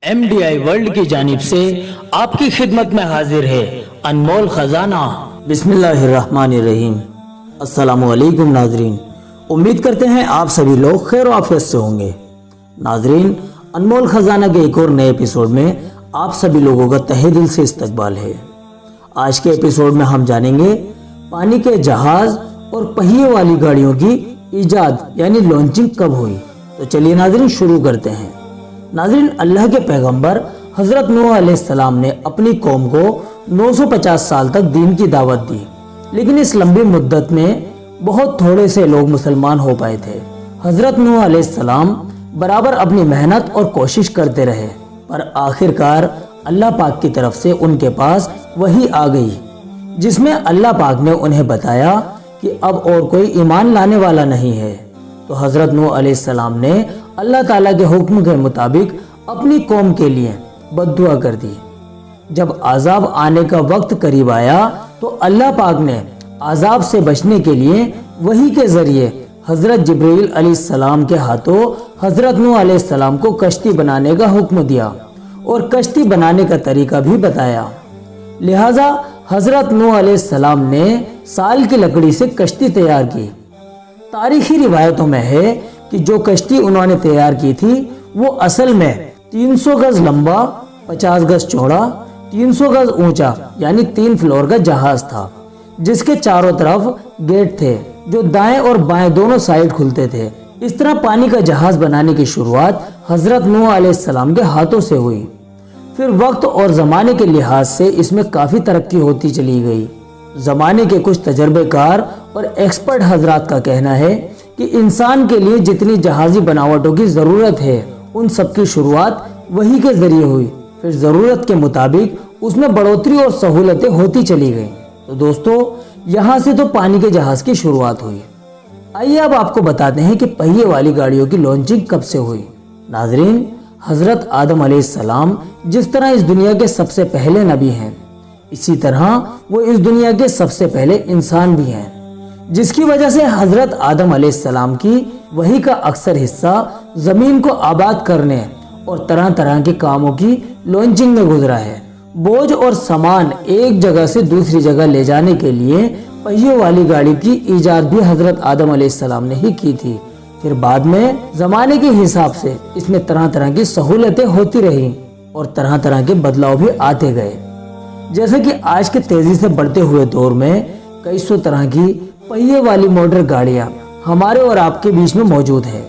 MDI world की जानिब से आपकी खिदमत में हाजिर है अनमोल खजाना। बिस्मिल्लाहिर्रहमानिर्रहीम। अस्सलामु अलैकुम नाजरीन, उम्मीद करते हैं आप सभी लोग खैर आफियत से होंगे। नाजरीन, अनमोल खजाना के एक और नए एपिसोड में आप सभी लोगों का तहे दिल से इस्तकबाल है। आज के एपिसोड में हम जानेंगे पानी के जहाज और पहिए वाली गाड़ियों की इजाद यानी लॉन्चिंग कब हुई। तो चलिए नाजरीन शुरू करते हैं। नाज़रीन, अल्लाह के पैगंबर हज़रत नूह अलैहिस्सलाम ने अपनी कौम को 950 साल तक दीन की दावत दी, लेकिन इस लंबी मुद्दत में बहुत थोड़े से लोग मुसलमान हो पाए थे। हज़रत नूह अलैहिस्सलाम बराबर अपनी मेहनत और कोशिश करते रहे, पर आखिरकार अल्लाह पाक की तरफ से उनके पास वही आ गई, जिसमें अल्लाह पाक ने उन्हें बताया कि अब और कोई ईमान लाने वाला नहीं है। तो हज़रत नूह अलैहिस्सलाम ने अल्लाह ताला के हुक्म के मुताबिक अपनी कौम के लिए बद्दुआ कर दी। जब आज़ाब आने का वक्त करीब आया तो अल्लाह पाक ने आज़ाब से बचने के लिए वही के जरिए हज़रत जिब्रील अलैहिस्सलाम के हाथों हज़रत नूह अलैहिस्सलाम को कश्ती बनाने का हुक्म दिया और कश्ती बनाने का तरीका भी बताया। लिहाजा हज़रत नूह अलैहिस्सलाम ने साल की लकड़ी से कश्ती तैयार की। तारीखी रिवायतों में है कि जो कश्ती उन्होंने तैयार की थी वो असल में 300 गज लंबा, 50 गज चौड़ा, 300 गज ऊंचा यानी 3 फ्लोर का जहाज था, जिसके चारों तरफ गेट थे जो दाएं और बाएं दोनों साइड खुलते थे। इस तरह पानी का जहाज बनाने की शुरुआत हज़रत नूह अलैहिस्सलाम के हाथों से हुई। फिर वक्त और ज़माने के लिहाज से इसमें काफ़ी तरक्की होती चली गई। ज़माने के कुछ तजर्बेकार और एक्सपर्ट हजरात का कहना है कि इंसान के लिए जितनी जहाजी बनावटों की ज़रूरत है उन सब की शुरुआत वही के ज़रिए हुई। फिर ज़रूरत के मुताबिक उसमें बढ़ोतरी और सहूलतें होती चली गईं। तो दोस्तों, यहाँ से तो पानी के जहाज़ की शुरुआत हुई। आइए अब आपको बताते हैं कि पहिए वाली गाड़ियों की लॉन्चिंग कब से हुई। नाजरीन, हज़रत आदम अलैहिस्सलाम जिस तरह इस दुनिया के सबसे पहले नबी हैं, इसी तरह वो इस दुनिया के सबसे पहले इंसान भी हैं, जिसकी वजह से हज़रत आदम अलैहिस्सलाम की वही का अक्सर हिस्सा ज़मीन को आबाद करने और तरह तरह के कामों की लॉन्चिंग में गुजरा है। बोझ और सामान एक जगह से दूसरी जगह ले जाने के लिए पहियों वाली गाड़ी की इजाद भी हज़रत आदम अलैहिस्सलाम ने ही की थी। फिर बाद में ज़माने के हिसाब से इसमें तरह तरह की सहूलतें होती रही और तरह तरह के बदलाव भी आते गए। जैसे कि आज के तेजी से बढ़ते हुए दौर में कई सौ तरह की पहिए वाली मोटर गाड़ियां हमारे और आपके बीच में मौजूद है।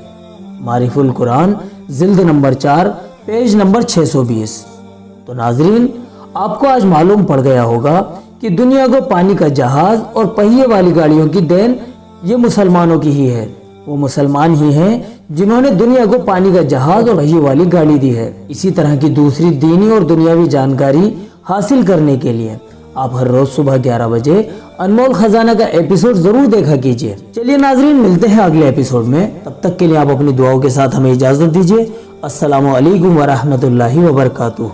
मारिफुल कुरान जिल्द नंबर 4 पेज नंबर 620। तो नाजरीन, आपको आज मालूम पड़ गया होगा कि दुनिया को पानी का जहाज और पहिए वाली गाड़ियों की देन ये मुसलमानों की ही है। वो मुसलमान ही हैं जिन्होंने दुनिया को पानी का जहाज और पहिए वाली गाड़ी दी है। इसी तरह की दूसरी दीनी और दुनियावी जानकारी हासिल करने के लिए आप हर रोज सुबह 11 बजे अनमोल खजाना का एपिसोड जरूर देखा कीजिए। चलिए नाजरीन, मिलते हैं अगले एपिसोड में। तब तक के लिए आप अपनी दुआओं के साथ हमें इजाजत दीजिए। अस्सलामु अलैकुम व रहमतुल्लाहि व बरकातुहू।